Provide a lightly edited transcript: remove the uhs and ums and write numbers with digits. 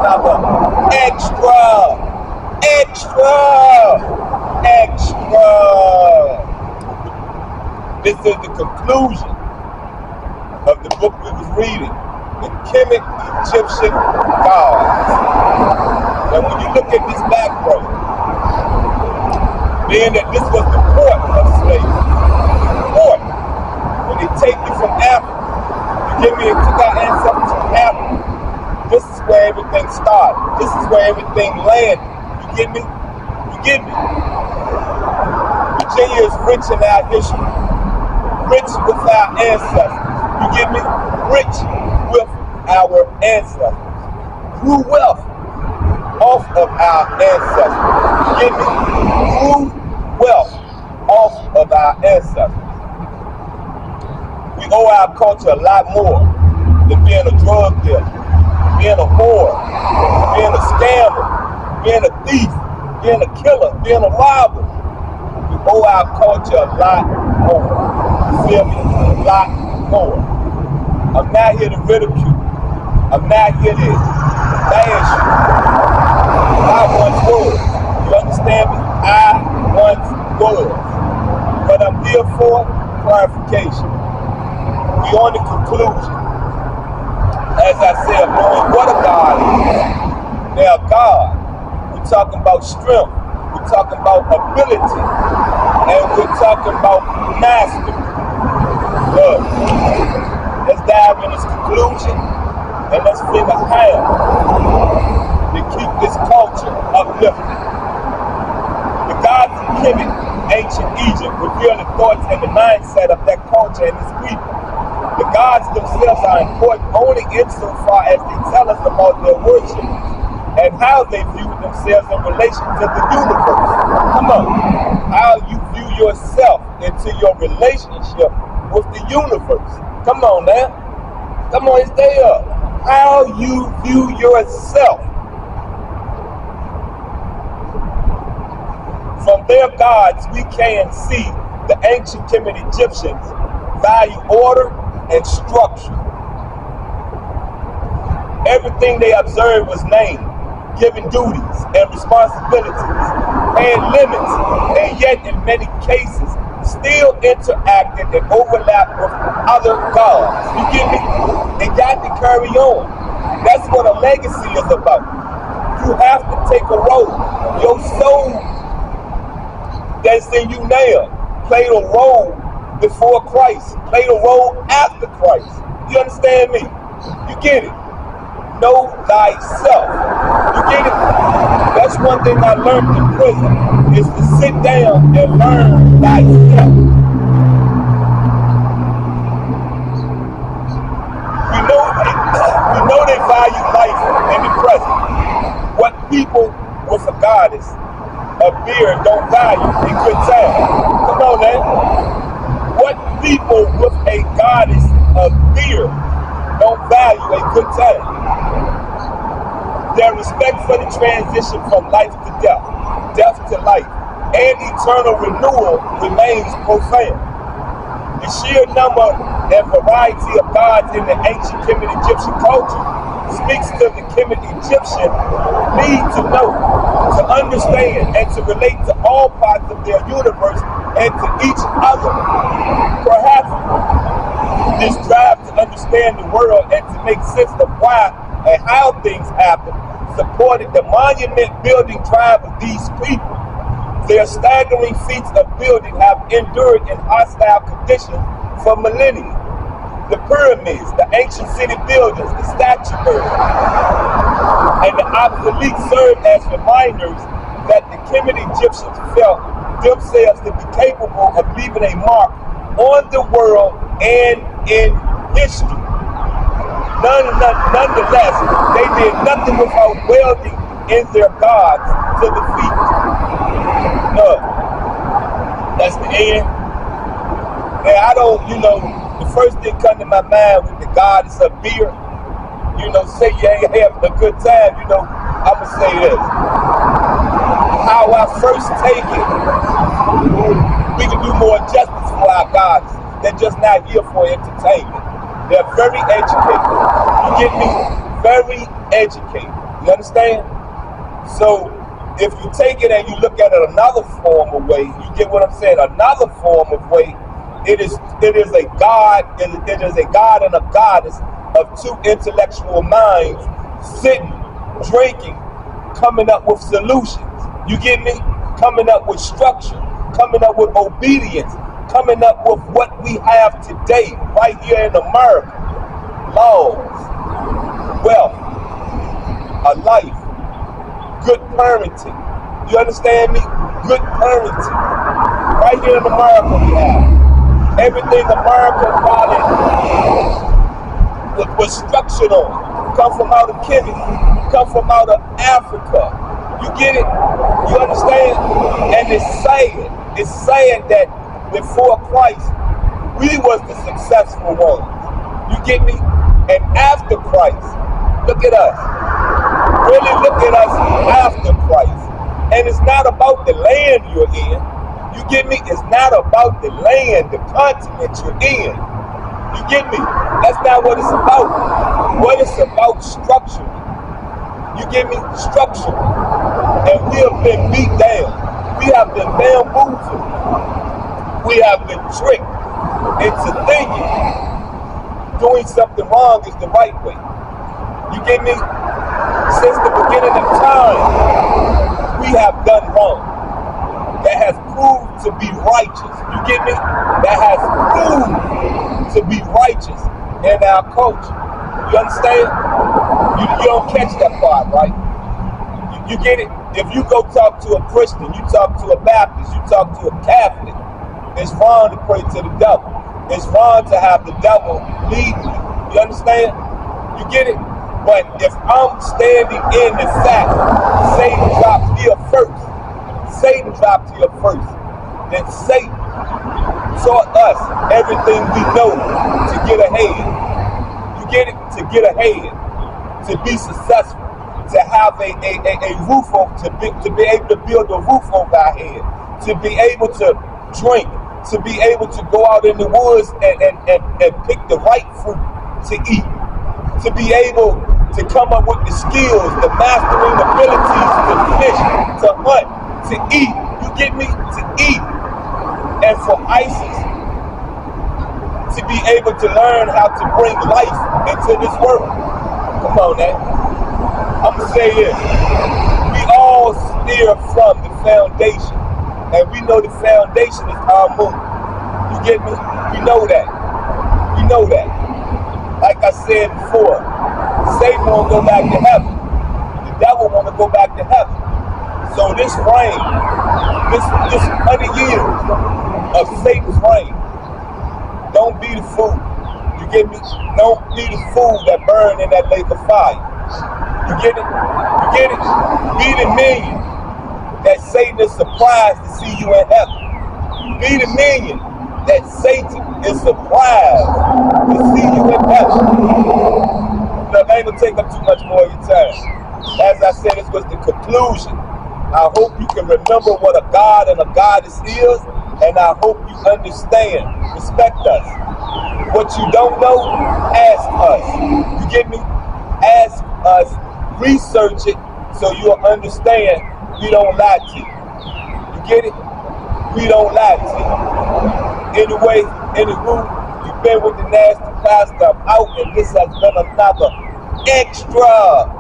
another. Extra, extra, extra. This is the conclusion of the book we was reading, the Kemet Egyptian gods. And when you look at this background, being that this was the port of slavery, port, when they take you from Africa, you give me and took our ancestors from Africa, this is where everything started. This is where everything landed. You get me? You get me? Virginia is rich in our history, rich with our ancestors. You get me? Rich with our ancestors. Grew wealth off of our ancestors. You get me? Grew wealth off of our ancestors. We owe our culture a lot more than being a drug dealer, being a whore, being a scammer, being a thief, being a killer, being a robber. We owe our culture a lot more. You feel me? A lot more. I'm not here to ridicule. I'm not here to bash you. I once was. You understand me? I once was. But I'm here for clarification. We on the conclusion. As I said, knowing what a God is. Now God, we're talking about strength. We're talking about ability. And we're talking about mastery. Look, let's dive in this conclusion and let's figure how to keep this culture uplifted. The gods of Kemet, ancient Egypt, reveal the thoughts and the mindset of that culture and its people. The gods themselves are important only insofar as they tell us about their worship and how they view themselves in relation to the universe. Come on, how you view yourself into your relationship with the universe. Come on now. Come on, stay up. How you view yourself. From their gods, we can see the ancient Kemet Egyptians value order and structure. Everything they observed was named, given duties and responsibilities, and limits, and yet in many cases, still interacted and overlapped with other gods. You get me? They got to carry on. That's what a legacy is about. You have to take a role. Your soul that's in you now played a role before Christ, played a role after Christ. You understand me? You get it? Know thyself. You get it? That's one thing I learned in prison, is to sit down and learn thyself. We know they value life in the present. What people with a goddess, a beard, don't value in good time. Come on, man. What people with a goddess, a beard, don't value a good time. Their respect for the transition from life to death, death to life, and eternal renewal remains profound. The sheer number and variety of gods in the ancient Kemet Egyptian culture speaks to the Kemet Egyptian need to know, to understand, and to relate to all parts of their universe and to each other. Perhaps this drive to understand the world and to make sense of why and how things happen supported the monument building tribe of these people. Their staggering feats of building have endured in hostile conditions for millennia. The pyramids, the ancient city buildings, the statuary, and the obsolete serve as reminders that the Kemet Egyptians felt themselves to be capable of leaving a mark on the world and in history. Nonetheless, they did nothing without welding in their gods to the feet. No, that's the end. And I don't, the first thing come to my mind with the goddess of beer, say you ain't having a good time, I'ma say this. How I first take it, we can do more justice for our goddesses. They're just not here for entertainment. They're very educated. You get me? Very educated. You understand? So if you take it and you look at it another form of way, you get what I'm saying? Another form of way, it is a God, it is a God and a goddess of two intellectual minds sitting, drinking, coming up with solutions. You get me? Coming up with structure, coming up with obedience, coming up with what we have today, right here in America. Laws, wealth, a life, good parenting. You understand me? Good parenting. Right here in America we have. Everything America was structured on. Come from out of Kemet. Come from out of Africa. You get it? You understand? And it's saying that before Christ, we was the successful ones. You get me? And after Christ, look at us. Really look at us after Christ. And it's not about the land you're in. You get me? It's not about the land, the continent you're in. You get me? That's not what it's about. What it's about, structure. You get me? Structure. And we have been beat down. We have been bamboozled. We have been tricked into thinking doing something wrong is the right way. You get me? Since the beginning of time, we have done wrong. That has proved to be righteous. You get me? That has proved to be righteous in our culture. You understand? You don't catch that part, right? You get it? If you go talk to a Christian, you talk to a Baptist, you talk to a Catholic, it's wrong to pray to the devil. It's wrong to have the devil lead you. You understand? You get it? But if I'm standing in the fact Satan dropped here first, then Satan taught us everything we know to get ahead. You get it? To get ahead, to be successful, to have a roof over, to be able to build a roof over our head, to be able to drink, to be able to go out in the woods and pick the right fruit to eat, to be able to come up with the skills, the mastering abilities to fish, to hunt, to eat. You get me? To eat. And for ISIS to be able to learn how to bring life into this world. Come on now. I'm going to say this. We all steer from the foundation. And we know the foundation is our moon. You get me? We know that. We know that. Like I said before, Satan won't go back to heaven. The devil want to go back to heaven. So this reign, this 100 years of Satan's reign, don't be the fool. You get me? Don't be the fool that burn in that lake of fire. You get it? You get it? Be the million that Satan is surprised to see you in heaven. Be the million that Satan is surprised to see you in heaven. Look, I ain't gonna take up too much more of your time. As I said, this was the conclusion. I hope you can remember what a God and a goddess is, and I hope you understand. Respect us. What you don't know, ask us. You get me? Ask us, research it, so you'll understand we don't lie to you. You get it? We don't lie to you. Anyway, anywho, you've been with the Nasty Pastor. I'm out, and this has been another extra